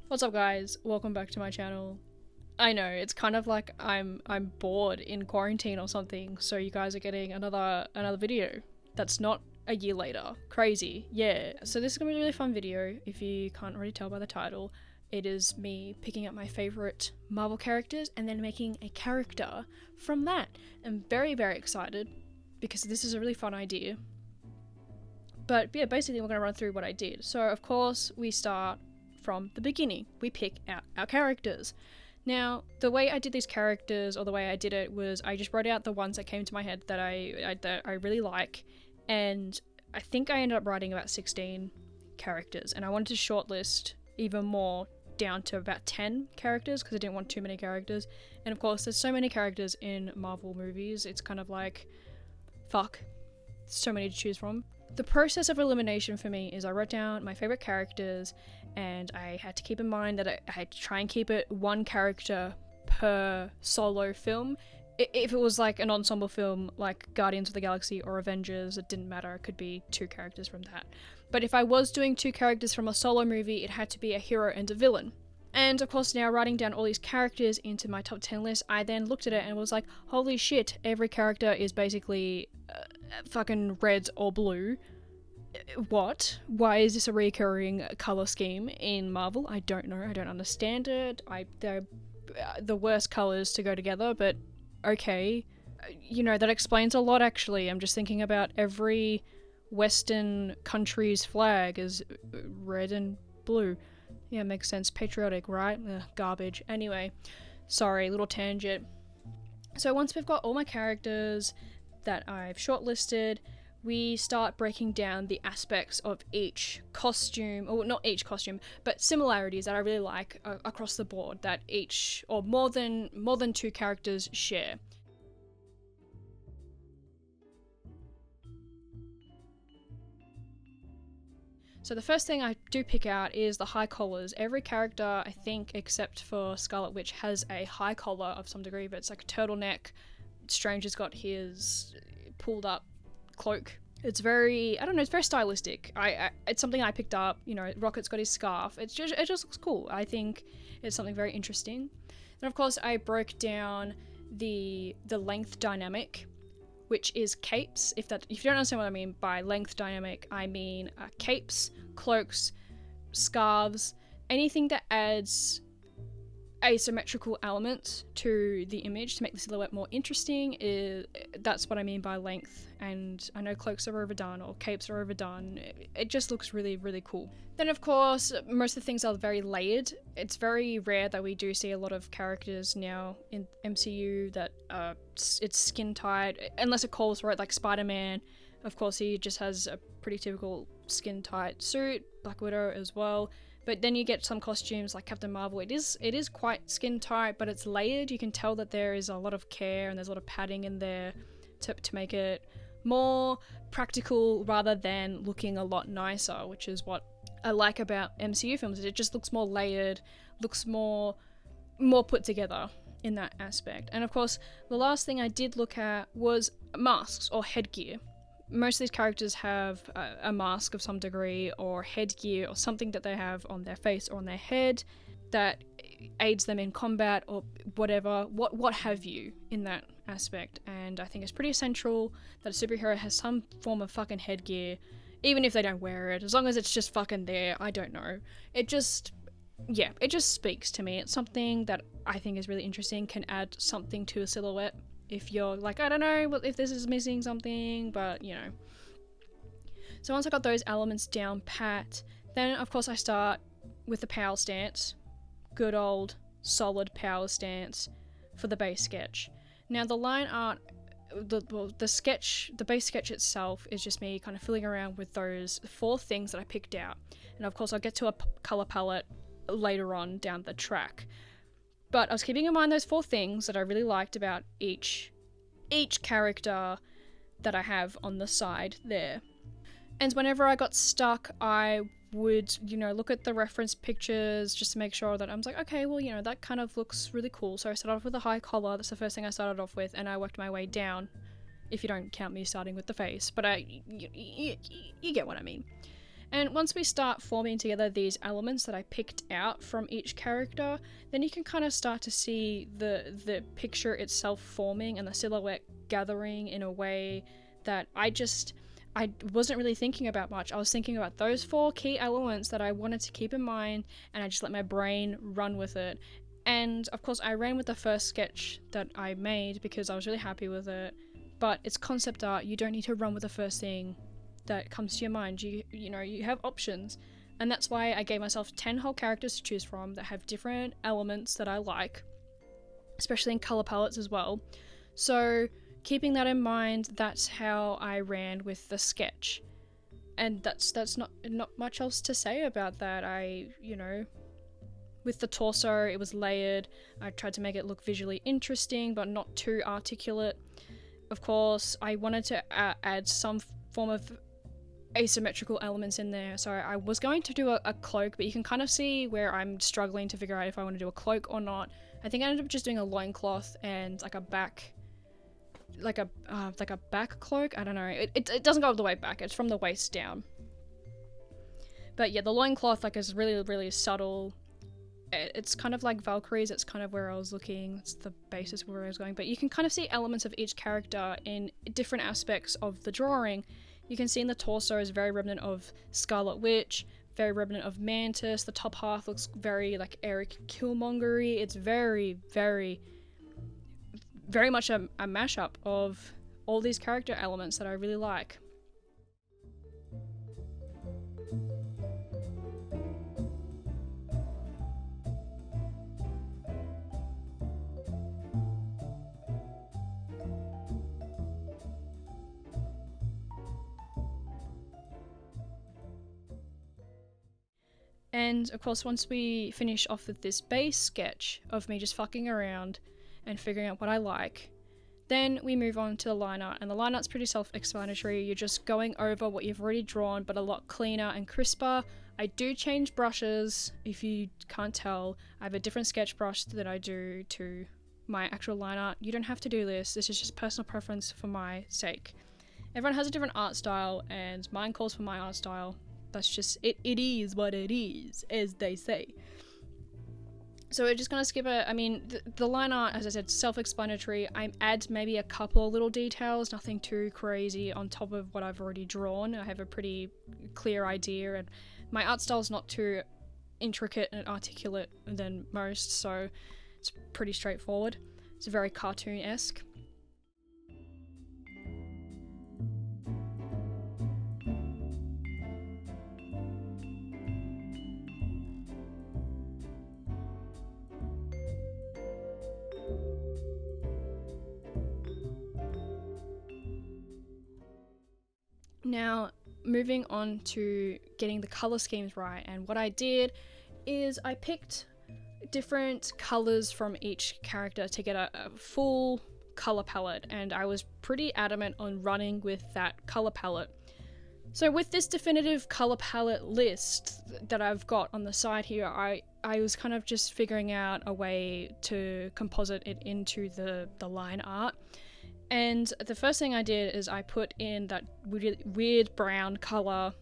What's up, guys? Welcome back to my channel. I know it's kind of like I'm bored in quarantine or something, so you guys are getting another video that's not a year later. Crazy. Yeah. So this is gonna be a really fun video. If you can't already tell by the title, it is me picking up my favorite Marvel characters and then making a character from that. I'm very excited because this is a really fun idea. But yeah, basically we're gonna run through what I did. So of course we start from the beginning. We pick out our characters. Now, the way I did these characters, or the way I did it, was I just wrote out the ones that came to my head that I really like, and I think I ended up writing about 16 characters, and I wanted to shortlist even more down to about 10 characters because I didn't want too many characters. And of course, there's so many characters in Marvel movies, it's kind of like, fuck, so many to choose from. The process of elimination for me is I wrote down my favorite characters, and I had to keep in mind that I had to try and keep it one character per solo film. If it was like an ensemble film like Guardians of the Galaxy or Avengers, it didn't matter, it could be two characters from that. But if I was doing two characters from a solo movie, it had to be a hero and a villain. And of course, now writing down all these characters into my top 10 list, I then looked at it and was like, holy shit, every character is basically fucking red or blue. What? Why is this a recurring color scheme in Marvel? I don't know. I don't understand it. They're the worst colors to go together, but okay. You know, that explains a lot, actually. I'm just thinking about every Western country's flag is red and blue. Yeah, makes sense. Patriotic, right? Ugh, garbage. Anyway, sorry, little tangent. So once we've got all my characters that I've shortlisted, we start breaking down the aspects of each costume, or not each costume, but similarities that I really like across the board that each, or more than two characters share. So the first thing I do pick out is the high collars. Every character, I think, except for Scarlet Witch, has a high collar of some degree, but it's like a turtleneck. Strange has got his pulled up cloak. It's very, I don't know, it's very stylistic. It's something I picked up. You know, Rocket's got his scarf. It just looks cool. I think it's something very interesting. Then of course I broke down the length dynamic, which is capes. If you don't understand what I mean by length dynamic, I mean capes, cloaks, scarves, anything that adds asymmetrical elements to the image to make the silhouette more interesting. That's what I mean by length. And I know cloaks are overdone or capes are overdone. It just looks really cool. Then of course most of the things are very layered. It's very rare that we do see a lot of characters now in MCU that it's skin tight, unless it calls for it, like Spider-Man. Of course he just has a pretty typical skin tight suit, Black Widow as well. But then you get some costumes like Captain Marvel. It is quite skin tight, but it's layered. You can tell that there is a lot of care and there's a lot of padding in there to make it more practical rather than looking a lot nicer, which is what I like about MCU films. It just looks more layered, looks more put together in that aspect. And of course, the last thing I did look at was masks or headgear. Most of these characters have a mask of some degree or headgear or something that they have on their face or on their head that aids them in combat or whatever, what have you in that aspect. And I think it's pretty essential that a superhero has some form of fucking headgear, even if they don't wear it, as long as it's just fucking there. I don't know. It just speaks to me. It's something that I think is really interesting, can add something to a silhouette. If you're like, I don't know if this is missing something, but you know. So once I got those elements down pat, then of course I start with the power stance. Good old solid power stance for the base sketch. Now the line art, the base sketch itself is just me kind of fiddling around with those 4 things that I picked out. And of course I'll get to a color palette later on down the track. But I was keeping in mind those 4 things that I really liked about each character that I have on the side there. And whenever I got stuck, I would, look at the reference pictures just to make sure that I was like, okay, well, that kind of looks really cool. So I started off with a high collar. That's the first thing I started off with, and I worked my way down, if you don't count me starting with the face. But you get what I mean. And once we start forming together these elements that I picked out from each character, then you can kind of start to see the picture itself forming and the silhouette gathering in a way that I wasn't really thinking about much. I was thinking about those 4 key elements that I wanted to keep in mind, and I just let my brain run with it. And of course I ran with the first sketch that I made because I was really happy with it, but it's concept art. You don't need to run with the first thing that comes to your mind. You know, you have options, and that's why I gave myself 10 whole characters to choose from that have different elements that I like, especially in color palettes as well. So keeping that in mind, that's how I ran with the sketch, and that's not much else to say about that. You know, with the torso, it was layered. I tried to make it look visually interesting but not too articulate. Of course, I wanted to add some form of asymmetrical elements in there. So I was going to do a cloak, but you can kind of see where I'm struggling to figure out if I want to do a cloak or not. I think I ended up just doing a loincloth and like a back cloak. I don't know. It doesn't go all the way back. It's from the waist down. But yeah, the loincloth like is really, really subtle. It's kind of like Valkyrie's. It's kind of where I was looking. It's the basis of where I was going. But you can kind of see elements of each character in different aspects of the drawing. You can see in the torso is very remnant of Scarlet Witch, very remnant of Mantis. The top half looks very like Eric Killmongery. It's very, very, very much a mashup of all these character elements that I really like. And of course, once we finish off with this base sketch of me just fucking around and figuring out what I like, then we move on to the line art. And the line art's pretty self-explanatory. You're just going over what you've already drawn, but a lot cleaner and crisper. I do change brushes, if you can't tell. I have a different sketch brush that I do to my actual line art. You don't have to do this. This is just personal preference for my sake. Everyone has a different art style, and mine calls for my art style. That's just it is what it is, as they say. So we're just gonna skip it. I mean, the line art, as I said, self-explanatory. I add maybe a couple of little details, nothing too crazy on top of what I've already drawn. I have a pretty clear idea, and my art style is not too intricate and articulate than most, so it's pretty straightforward. It's very cartoon-esque. Now, moving on to getting the color schemes right, and what I did is I picked different colors from each character to get a full color palette, and I was pretty adamant on running with that color palette. So with this definitive color palette list that I've got on the side here, I was kind of just figuring out a way to composite it into the line art. And the first thing I did is I put in that weird brown color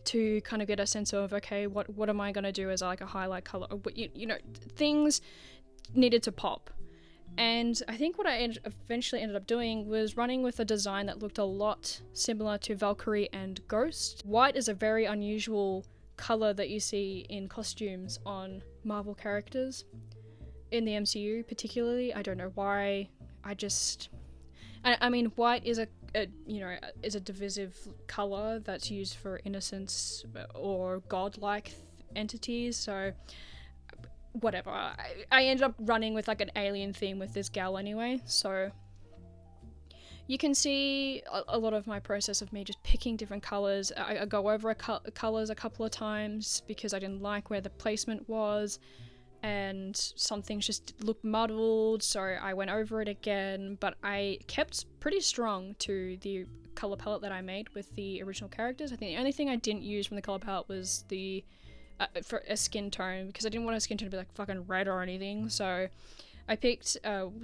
to kind of get a sense of, okay, what am I going to do as like a highlight color? You know, things needed to pop. And I think what I eventually ended up doing was running with a design that looked a lot similar to Valkyrie and Ghost. White is a very unusual color that you see in costumes on Marvel characters, in the MCU particularly. I don't know why. I mean, white is is a divisive color that's used for innocence or godlike entities, so whatever. I ended up running with like an alien theme with this gal anyway, so you can see a lot of my process of me just picking different colors. I go over colors a couple of times because I didn't like where the placement was, and some things just looked muddled, so I went over it again, but I kept pretty strong to the color palette that I made with the original characters. I think the only thing I didn't use from the color palette was the for a skin tone, because I didn't want a skin tone to be like fucking red or anything, so I picked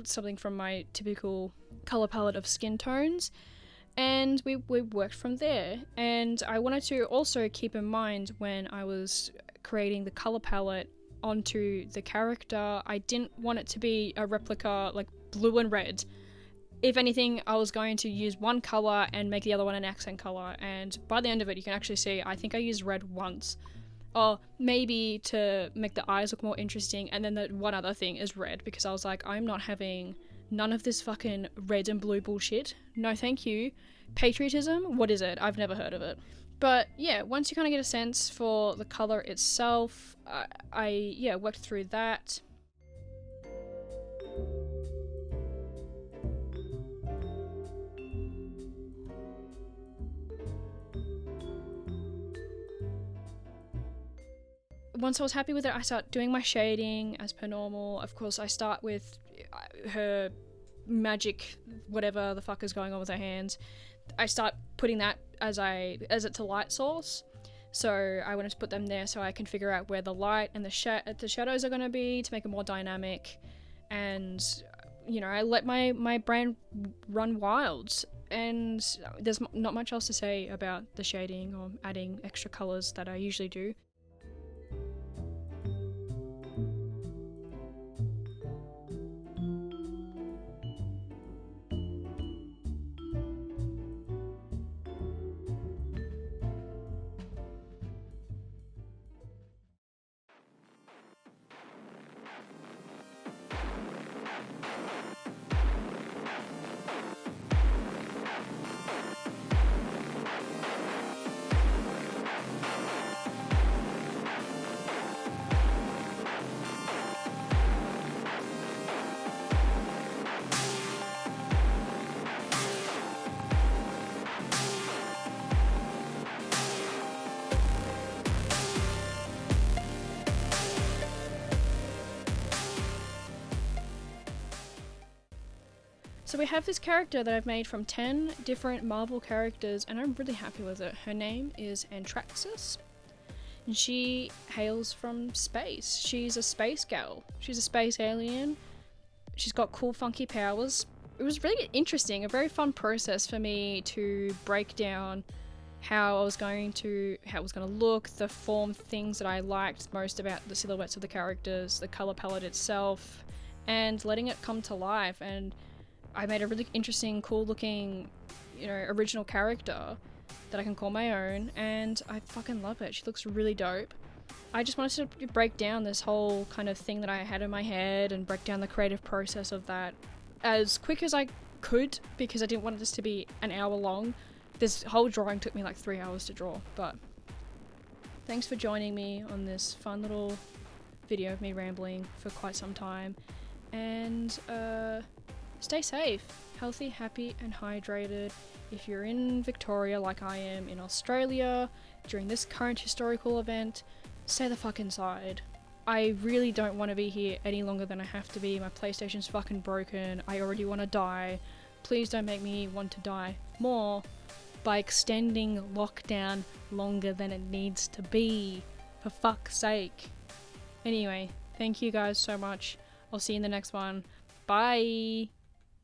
something from my typical color palette of skin tones. And we worked from there. And I wanted to also keep in mind when I was creating the color palette onto the character, I didn't want it to be a replica like blue and red. If anything, I was going to use one color and make the other one an accent color, and by the end of it you can actually see I think I used red once, or maybe to make the eyes look more interesting, and then the one other thing is red because I was like, I'm not having none of this fucking red and blue bullshit. No thank you. Patriotism? What is it? I've never heard of it. But yeah, once you kind of get a sense for the color itself, I worked through that. Once I was happy with it, I start doing my shading as per normal. Of course, I start with her magic, whatever the fuck is going on with her hands. I start putting that as it's a light source. So I wanted to put them there so I can figure out where the light and the shadows are going to be to make it more dynamic. And, you know, I let my brain run wild. And there's not much else to say about the shading or adding extra colors that I usually do. So we have this character that I've made from 10 different Marvel characters, and I'm really happy with it. Her name is Antraxis, and she hails from space. She's a space gal. She's a space alien. She's got cool funky powers. It was really interesting, a very fun process for me to break down how it was going to look, the form, things that I liked most about the silhouettes of the characters, the color palette itself, and letting it come to life. And I made a really interesting, cool looking, original character that I can call my own, and I fucking love it. She looks really dope. I just wanted to break down this whole kind of thing that I had in my head and break down the creative process of that as quick as I could, because I didn't want this to be an hour long. This whole drawing took me like 3 hours to draw, but thanks for joining me on this fun little video of me rambling for quite some time, and stay safe, healthy, happy, and hydrated. If you're in Victoria like I am in Australia during this current historical event, stay the fuck inside. I really don't want to be here any longer than I have to be. My PlayStation's fucking broken. I already want to die. Please don't make me want to die more by extending lockdown longer than it needs to be. For fuck's sake. Anyway, thank you guys so much. I'll see you in the next one. Bye!